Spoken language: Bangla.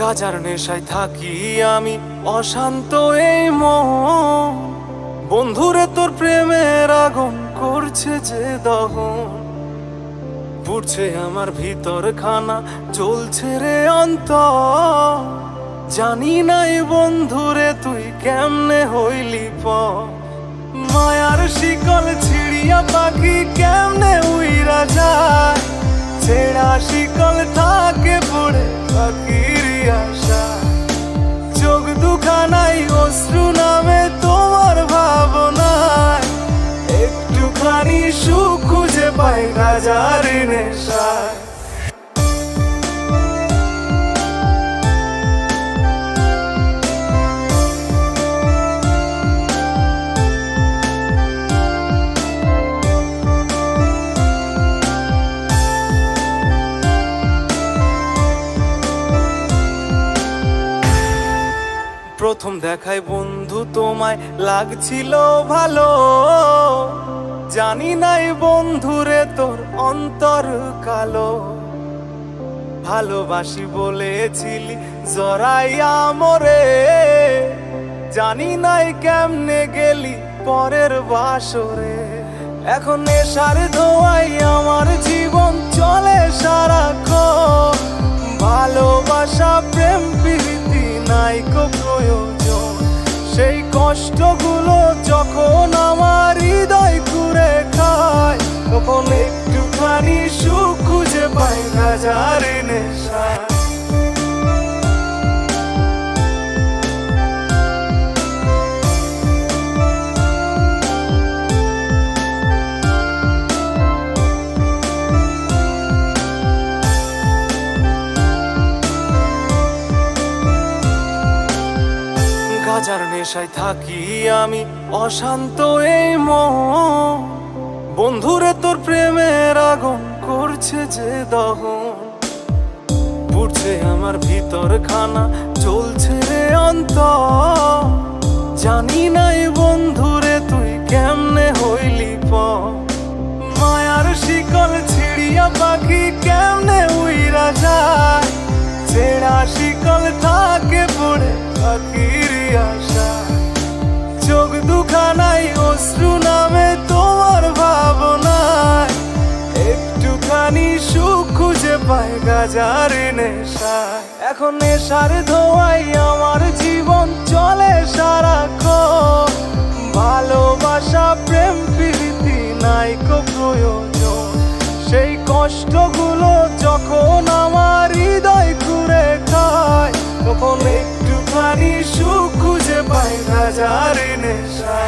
গাজার নেশায় থাকি আমি, অশান্ত এই মন। বন্ধুরে তোর প্রেমের আগুন করছে যে দহন, পুড়ছে আমার ভিতর খানা, চলছে রে অন্তর। জানি নাই বন্ধুরে তুই কেমনে হইলি পর, মায়ার শিকল ছিড়িয়া পাখি কেমনে উইরা যায়। ছেঁড়া শিকল থাকে পড়ে পাখির আশা, চোখ দুখানাই অশ্রু নামে তোমার ভাবনায়। একটুখানি সুখ খুঁজে পাই গাজার নেশায়। প্রথম দেখায় বন্ধু তোমায় লাগছিল ভালো, জানি নাই বন্ধুরে তোর অন্তর কালো। ভালোবাসি বলেছিলি জড়াইয়া মোরে, জানি নাই কেমনে গেলি পরের বাসরে। এখন নেশার ধোঁয়ায় আমার জীবন চলে সারাক্ষণ, ভালোবাসা প্রেম প্রীতি নাই কো প্রয়োজন। সেই কষ্টগুলো যখন আমার হৃদয় ঘুরে খায়, তখন একটুখানি সুখ খুঁজে পাই গাজার নেশায়। গাজার নেশায় থাকি আমি, অশান্ত এই মন। বন্ধুরে তোর প্রেমের আগুন করছে যে দহন, পুড়ছে আমার ভিতর খানা, চলছে রে অন্তর। জানি নাই বন্ধুরে তুই কেমনে হইলি পর, মায়ার শিকল ছিড়িয়া পাখি কেমনে উইরা যায়। ছেঁড়া শিকল থাকে পড়ে পাখির আশা, চোখ দুখানাই অশ্রু নামে তোমার ভাবনায়। একটুখানি সুখ খুঁজে পাই গাজার নেশায়। এখন নেশার ধোঁয়ায় আমার জীবন চলে সারাক্ষণ, ভালোবাসা প্রেম প্রীতি নাই কো প্রয়োজন। সেই কষ্টগুলো যখন আমার হৃদয় ঘুরে খায়, তখন একটুখানি সুখ খুঁজে পাই গাজার নেশায়।